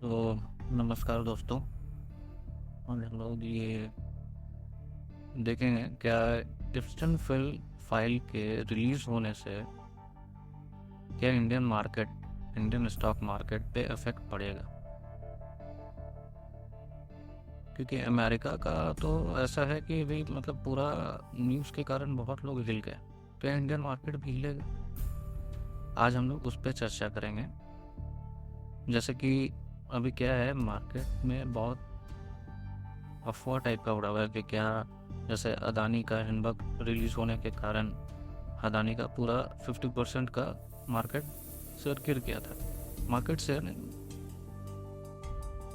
तो नमस्कार दोस्तों। और हम लोग ये देखेंगे क्या इप्सन फाइल के रिलीज होने से क्या इंडियन स्टॉक मार्केट पे इफेक्ट पड़ेगा। क्योंकि अमेरिका का तो ऐसा है कि भाई मतलब पूरा न्यूज़ के कारण बहुत लोग हिल गए, तो इंडियन मार्केट भी हिलेगा। आज हम लोग उस पर चर्चा करेंगे। जैसे कि अभी क्या है, मार्केट में बहुत अफवाह टाइप का उड़ा हुआ है कि क्या, जैसे अदानी का हिंडबर्ग रिलीज होने के कारण अदानी का पूरा 50% का मार्केट शेयर गिर गया था। मार्केट शेयर नहीं,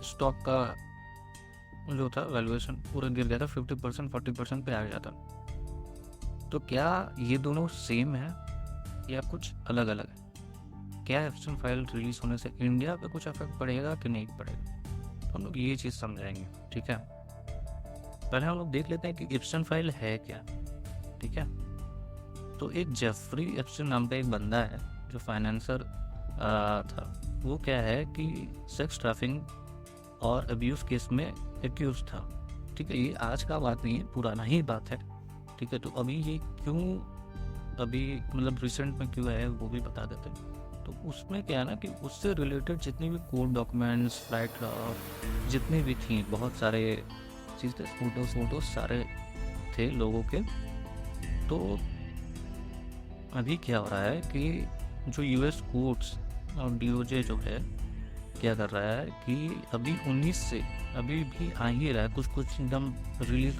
स्टॉक का जो था वैल्यूएशन पूरा गिर गया था, 50% 40% पे आ गया था। तो क्या ये दोनों सेम है या कुछ अलग अलग है? क्या एप्सन फाइल रिलीज होने से इंडिया पे कुछ इफेक्ट पड़ेगा कि नहीं पड़ेगा, तो हम लोग ये चीज़ समझाएंगे। ठीक है, पहले हम लोग देख लेते हैं कि इप्सन फाइल है क्या। ठीक है, तो एक जेफरी एप्सन नाम का एक बंदा है जो फाइनेंसर था। वो क्या है कि सेक्स ट्रैफिकिंग और अब्यूज़ केस में एक्यूज था। ठीक है, ये आज का बात नहीं है, पुराना ही बात है। ठीक है, तो अभी ये क्यों, अभी मतलब रिसेंट में क्यों है वो भी बता देते हैं। तो उसमें क्या है ना कि उससे रिलेटेड जितनी भी कोर्ट डॉक्यूमेंट्स, फ्लाइट जितनी भी थी, बहुत सारे चीज़ें, फोटोज सारे थे लोगों के। तो अभी क्या हो रहा है कि जो यूएस कोर्ट्स और डीओजे जो है क्या कर रहा है कि अभी 19 से अभी भी आ ही रहा है, कुछ कुछ एकदम रिलीज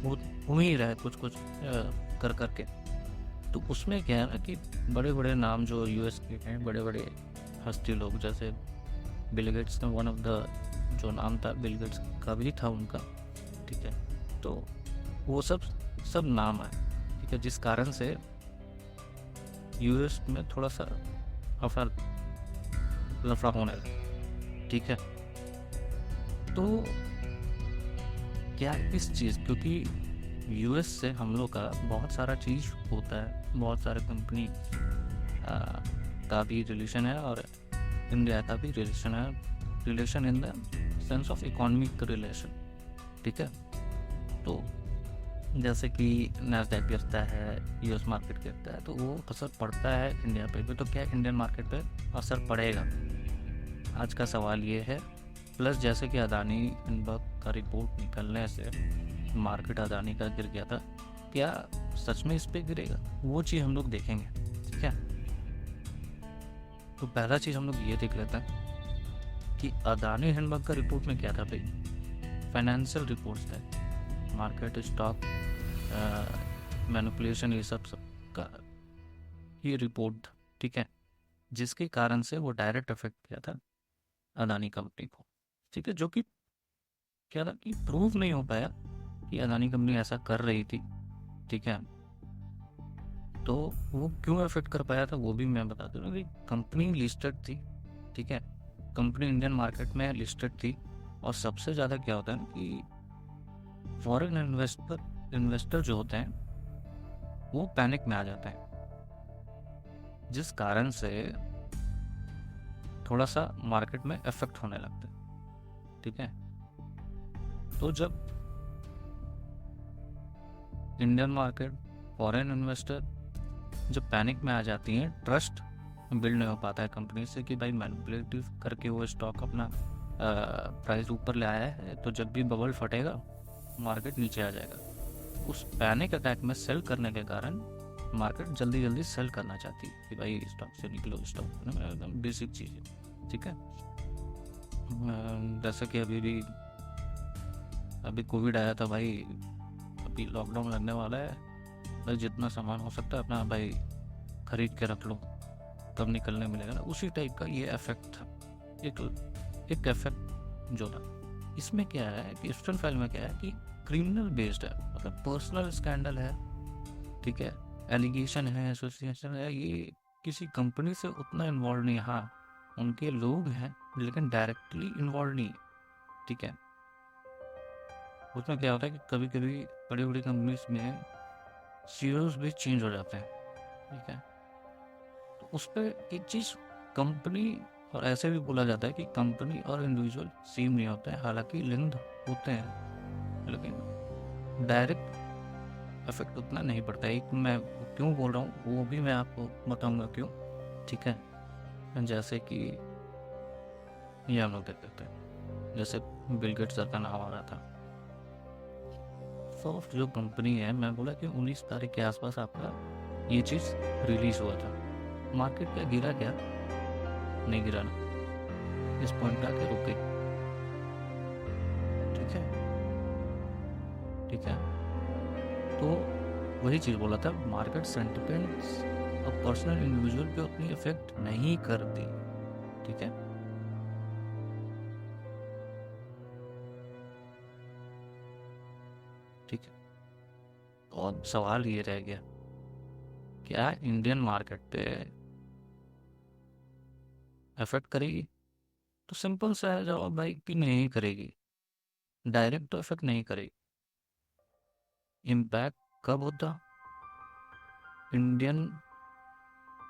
हो हो ही रहा है, कुछ कुछ कर करके। तो उसमें क्या है ना कि बड़े बड़े नाम जो यूएस के हैं, बड़े बड़े हस्ती लोग, जैसे बिल गेट्स का वन ऑफ द जो नाम था, बिल गेट्स का भी था उनका। ठीक है, तो वो सब सब नाम है। ठीक है, जिस कारण से यूएस में थोड़ा सा अफरा लफड़ा होने लगा। ठीक है, तो क्या इस चीज़, क्योंकि यूएस से हम लोग का बहुत सारा चीज़ होता है, बहुत सारे कंपनी का भी रिलेशन है और इंडिया का भी रिलेशन है, relation in the sense of economic relation. ठीक है, तो जैसे कि नैस्डैक गिरता है, यूएस मार्केट गिरता है, तो वो असर पड़ता है इंडिया पे भी। तो क्या इंडियन मार्केट पे असर पड़ेगा, आज का सवाल ये है। प्लस जैसे कि अदानी इनबर्ग का रिपोर्ट निकलने से मार्केट अदानी का गिर गया था, क्या सच में इस पे गिरेगा, वो चीज़ हम लोग देखेंगे। ठीक है, तो पहला चीज़ हम लोग ये देख लेते हैं कि अदानी हिंडबर्ग का रिपोर्ट में क्या था भाई। फाइनेंशियल रिपोर्ट्स थे, मार्केट स्टॉक मैनिपुलेशन, ये सब का ये रिपोर्ट था। ठीक है, जिसके कारण से वो डायरेक्ट अफेक्ट किया था अदानी कंपनी को। ठीक है, जो कि क्या था कि प्रूव नहीं हो पाया कि अदानी कंपनी ऐसा कर रही थी। ठीक है, तो वो क्यों अफेक्ट कर पाया था वो भी मैं बता दूँ कि कंपनी लिस्टेड थी। ठीक है, कंपनी इंडियन मार्केट में लिस्टेड थी। और सबसे ज़्यादा क्या होता है कि फॉरेन इन्वेस्टर जो होते हैं वो पैनिक में आ जाते हैं, जिस कारण से थोड़ा सा मार्केट में इफेक्ट होने लगता है। ठीक है, तो जब इंडियन मार्केट, फॉरेन इन्वेस्टर जब पैनिक में आ जाती हैं, ट्रस्ट बिल्ड नहीं हो पाता है कंपनी से कि भाई मैनिपुलेटिव करके वो स्टॉक अपना प्राइस ऊपर ले आया है, तो जब भी बबल फटेगा मार्केट नीचे आ जाएगा। उस पैनिक अटैक में सेल करने के कारण मार्केट जल्दी जल्दी सेल करना चाहती है कि भाई स्टॉक से निकलो, स्टॉक एकदम बेसिक चीज़ है। ठीक है, जैसे कि अभी कोविड आया था भाई, अभी लॉकडाउन लगने वाला है, भाई जितना सामान हो सकता है अपना भाई खरीद के रख लो, तब निकलने मिलेगा ना। उसी टाइप का ये इफेक्ट था, एक एक इफेक्ट जो था। इसमें क्या है कि ईस्टर्न फाइल में क्या है कि क्रिमिनल बेस्ड है, मतलब पर्सनल स्कैंडल है। ठीक है, एलिगेशन है, एसोसिएशन है, ये किसी कंपनी से उतना इन्वॉल्व नहीं है। हाँ, उनके लोग हैं लेकिन डायरेक्टली इन्वॉल्व नहीं है। ठीक है, उसमें क्या होता है कि कभी कभी बड़ी बड़ी कंपनीज में सीईओज भी चेंज हो जाते हैं। ठीक है, तो उस पर एक चीज़, कंपनी और ऐसे भी बोला जाता है कि कंपनी और इंडिविजुअल सेम नहीं होते हैं, हालांकि लिंक्ड होते हैं, लेकिन डायरेक्ट इफेक्ट उतना नहीं पड़ता है। एक मैं क्यों बोल रहा हूँ वो भी मैं आपको बताऊंगा क्यों। ठीक है, जैसे कि ये हम लोग देख देते हैं, जैसे बिल गेट्स सर का नाम आ रहा था। सॉफ्ट जो कंपनी है, मैं बोला कि 19 तारीख के आसपास आपका ये चीज़ रिलीज हुआ था। मार्केट क्या गिरा, क्या नहीं गिरा ना, इस पॉइंट पे आके रुके। ठीक है, ठीक है। तो वही चीज़ बोला था, मार्केट सेंटिमेंट्स और पर्सनल इंडिविजुअल पे अपनी इफेक्ट नहीं करती। ठीक है, ठीक है। और सवाल ये रह गया, क्या इंडियन मार्केट पे इफेक्ट करेगी? तो सिंपल सा है जवाब भाई कि नहीं करेगी। डायरेक्ट तो इफेक्ट नहीं करेगी। इम्पैक्ट कब होता? इंडियन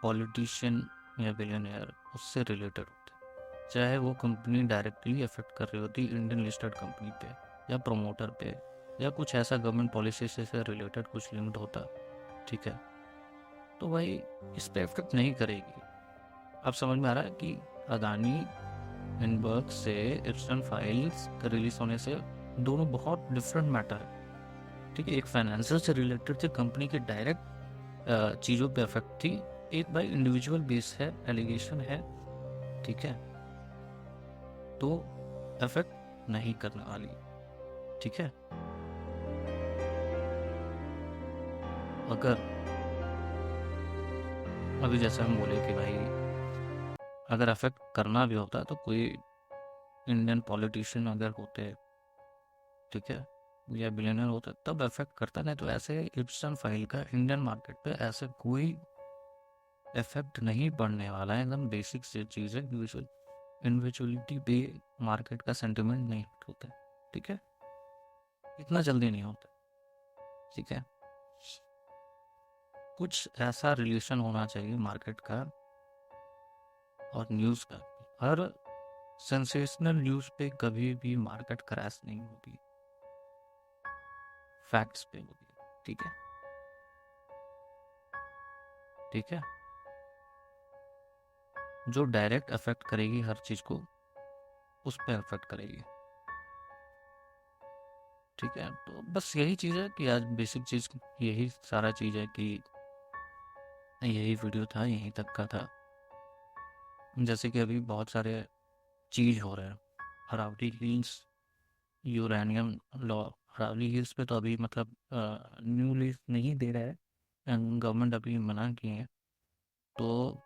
पॉलिटिशियन या बिलियनियर उससे रिलेटेड होते, चाहे वो कंपनी डायरेक्टली इफेक्ट कर रही होती इंडियन लिस्टेड कंपनी पे या प्रमोटर पे, या कुछ ऐसा गवर्नमेंट पॉलिसी से रिलेटेड कुछ लिंक्ड होता। ठीक है, तो भाई इस पे इफेक्ट नहीं करेगी। अब समझ में आ रहा है कि अदानी इनबर्ग से ईस्टर्न फाइल्स रिलीज होने से दोनों बहुत डिफरेंट मैटर है। ठीक है, एक फाइनेंशियल से रिलेटेड थी, कंपनी के डायरेक्ट चीज़ों पे इफेक्ट थी। एक भाई इंडिविजुअल बेस है, एलिगेशन है। ठीक है, तो इफेक्ट नहीं करने वाली। ठीक है, अगर अभी जैसे हम बोले कि भाई अगर अफेक्ट करना भी होता तो कोई इंडियन पॉलिटिशियन अगर होते, ठीक है, या बिलियनर होता तब अफेक्ट करता, नहीं तो ऐसे इप्सन फाइल का इंडियन मार्केट पे ऐसे कोई इफेक्ट नहीं पड़ने वाला है। एकदम बेसिक से चीज़ है, इंडिविजुअलिटी पे मार्केट का सेंटिमेंट नहीं होता है। ठीक है, इतना जल्दी नहीं होता। ठीक है, कुछ ऐसा रिलेशन होना चाहिए मार्केट का और न्यूज़ का। हर सेंसेशनल न्यूज़ पे कभी भी मार्केट क्रैश नहीं होगी, फैक्ट्स पे होगी। ठीक है, ठीक है। जो डायरेक्ट अफेक्ट करेगी हर चीज़ को, उस पर अफेक्ट करेगी। ठीक है, तो बस यही चीज़ है कि आज बेसिक चीज़ यही सारा चीज़ है कि यही वीडियो था, यहीं तक का था। जैसे कि अभी बहुत सारे चीज़ हो रहे हैं, Aravalli hills uranium law. Aravalli hills पे तो अभी मतलब न्यू लीज नहीं दे रहा है, गवर्नमेंट अभी मना किए हैं। तो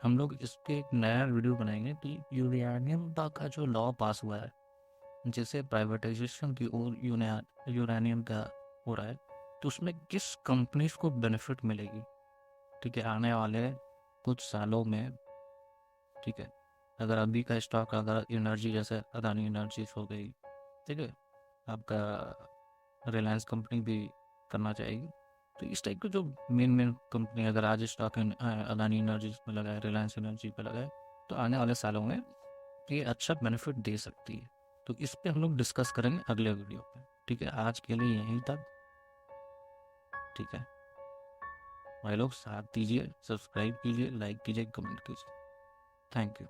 हम लोग इस पे एक नया वीडियो बनाएंगे कि यूरेनियम का जो लॉ पास हुआ है, जिसे प्राइवेटाइजेशन की ओर यूरेनियम का हो रहा है, तो उसमें किस कंपनीज को बेनिफिट मिलेगी। ठीक है, आने वाले कुछ सालों में। ठीक है, अगर अभी का स्टॉक, अगर एनर्जी जैसे अदानी एनर्जीज हो गई, ठीक है, आपका रिलायंस कंपनी भी करना चाहेगी, तो इस टाइप के जो मेन मेन कंपनी अगर आज स्टॉक अदानी एनर्जीज में लगाए, रिलायंस एनर्जी पे लगाए, तो आने वाले सालों में ये अच्छा बेनिफिट दे सकती है। तो इस पे हम लोग डिस्कस करेंगे अगले वीडियो पे। ठीक है, आज के लिए यहीं तक। ठीक है भाई लोग, साथ दीजिए, सब्सक्राइब कीजिए, लाइक कीजिए, कमेंट कीजिए। Thank you.